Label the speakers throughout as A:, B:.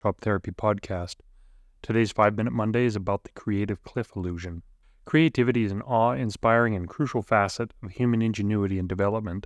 A: Top Therapy podcast. Today's 5-Minute Monday is about the creative cliff illusion. Creativity is an awe-inspiring and crucial facet of human ingenuity and development.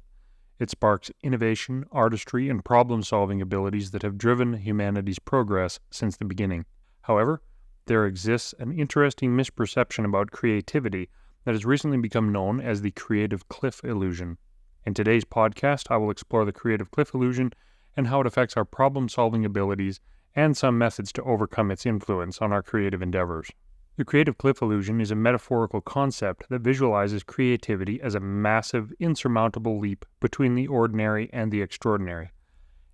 A: It sparks innovation, artistry, and problem-solving abilities that have driven humanity's progress since the beginning. However, there exists an interesting misperception about creativity that has recently become known as the creative cliff illusion. In today's podcast, I will explore the creative cliff illusion and how it affects our problem-solving abilities and some methods to overcome its influence on our creative endeavors. The creative cliff illusion is a metaphorical concept that visualizes creativity as a massive, insurmountable leap between the ordinary and the extraordinary.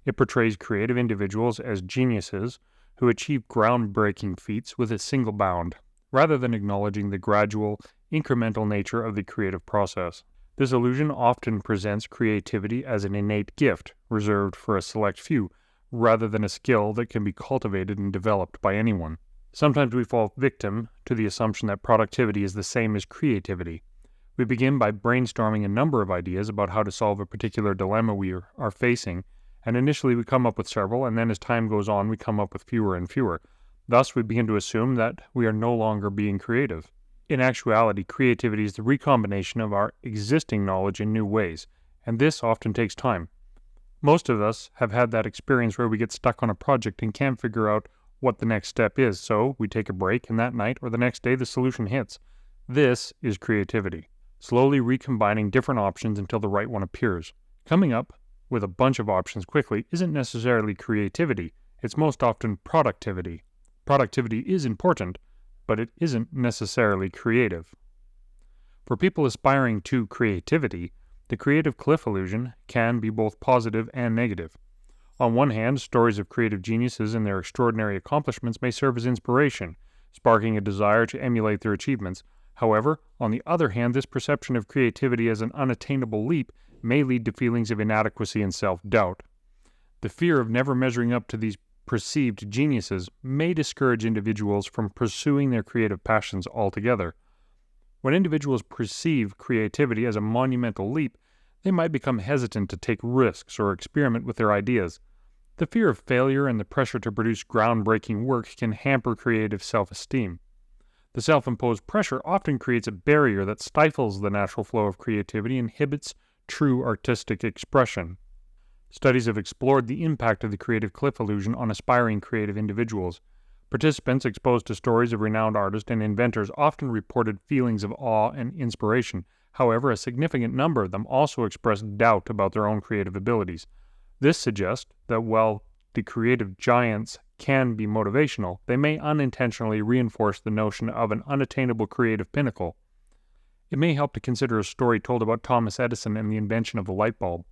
A: It portrays creative individuals as geniuses who achieve groundbreaking feats with a single bound, rather than acknowledging the gradual, incremental nature of the creative process. This illusion often presents creativity as an innate gift reserved for a select few, rather than a skill that can be cultivated and developed by anyone. Sometimes we fall victim to the assumption that productivity is the same as creativity. We begin by brainstorming a number of ideas about how to solve a particular dilemma we are facing, and initially we come up with several, and then as time goes on we come up with fewer and fewer. Thus we begin to assume that we are no longer being creative. In actuality, creativity is the recombination of our existing knowledge in new ways, and this often takes time. Most of us have had that experience where we get stuck on a project and can't figure out what the next step is, so we take a break, and that night or the next day the solution hits. This is creativity, slowly recombining different options until the right one appears. Coming up with a bunch of options quickly isn't necessarily creativity, it's most often productivity. Productivity is important, but it isn't necessarily creative. For people aspiring to creativity, the creative cliff illusion can be both positive and negative. On one hand, stories of creative geniuses and their extraordinary accomplishments may serve as inspiration, sparking a desire to emulate their achievements. However, on the other hand, this perception of creativity as an unattainable leap may lead to feelings of inadequacy and self-doubt. The fear of never measuring up to these perceived geniuses may discourage individuals from pursuing their creative passions altogether. When individuals perceive creativity as a monumental leap, they might become hesitant to take risks or experiment with their ideas. The fear of failure and the pressure to produce groundbreaking work can hamper creative self-esteem. The self-imposed pressure often creates a barrier that stifles the natural flow of creativity and inhibits true artistic expression. Studies have explored the impact of the creative cliff illusion on aspiring creative individuals. Participants exposed to stories of renowned artists and inventors often reported feelings of awe and inspiration. However, a significant number of them also expressed doubt about their own creative abilities. This suggests that while the creative giants can be motivational, they may unintentionally reinforce the notion of an unattainable creative pinnacle. It may help to consider a story told about Thomas Edison and the invention of the light bulb.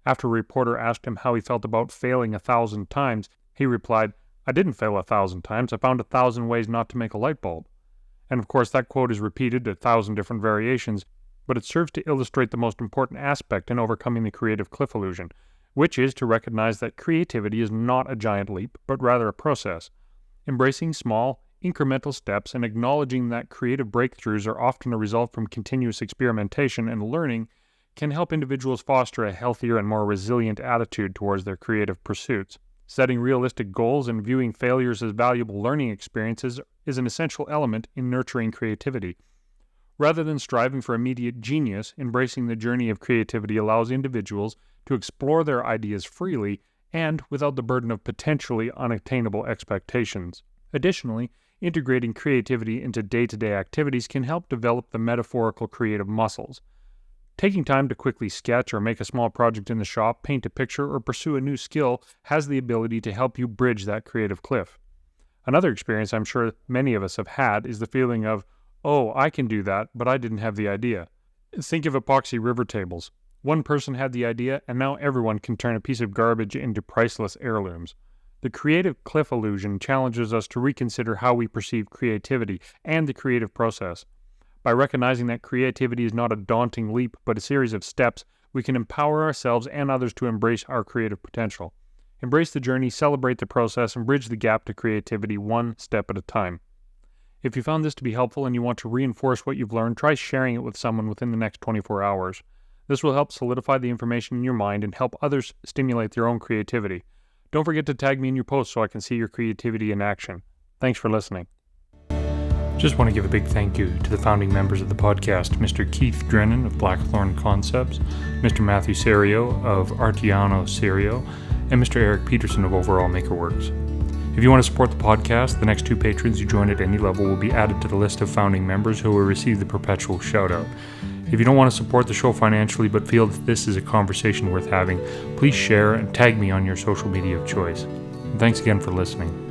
A: After a reporter asked him how he felt about failing 1,000 times, he replied, "I didn't fail 1,000 times, I found 1,000 ways not to make a light bulb." And of course that quote is repeated 1,000 different variations, but it serves to illustrate the most important aspect in overcoming the creative cliff illusion, which is to recognize that creativity is not a giant leap, but rather a process. Embracing small, incremental steps and acknowledging that creative breakthroughs are often a result from continuous experimentation and learning can help individuals foster a healthier and more resilient attitude towards their creative pursuits. Setting realistic goals and viewing failures as valuable learning experiences is an essential element in nurturing creativity. Rather than striving for immediate genius, embracing the journey of creativity allows individuals to explore their ideas freely and without the burden of potentially unattainable expectations. Additionally, integrating creativity into day-to-day activities can help develop the metaphorical creative muscles. Taking time to quickly sketch or make a small project in the shop, paint a picture, or pursue a new skill has the ability to help you bridge that creative cliff. Another experience I'm sure many of us have had is the feeling of, "Oh, I can do that, but I didn't have the idea." Think of epoxy river tables. One person had the idea, and now everyone can turn a piece of garbage into priceless heirlooms. The creative cliff illusion challenges us to reconsider how we perceive creativity and the creative process. By recognizing that creativity is not a daunting leap, but a series of steps, we can empower ourselves and others to embrace our creative potential. Embrace the journey, celebrate the process, and bridge the gap to creativity one step at a time. If you found this to be helpful and you want to reinforce what you've learned, try sharing it with someone within the next 24 hours. This will help solidify the information in your mind and help others stimulate their own creativity. Don't forget to tag me in your posts so I can see your creativity in action. Thanks for listening. Just want to give a big thank you to the founding members of the podcast, Mr. Keith Drennan of Blackthorn Concepts, Mr. Matthew Serio of Artiano Serio, and Mr. Eric Peterson of Overall Makerworks. If you want to support the podcast, the next 2 patrons who join at any level will be added to the list of founding members who will receive the perpetual shout-out. If you don't want to support the show financially but feel that this is a conversation worth having, please share and tag me on your social media of choice. And thanks again for listening.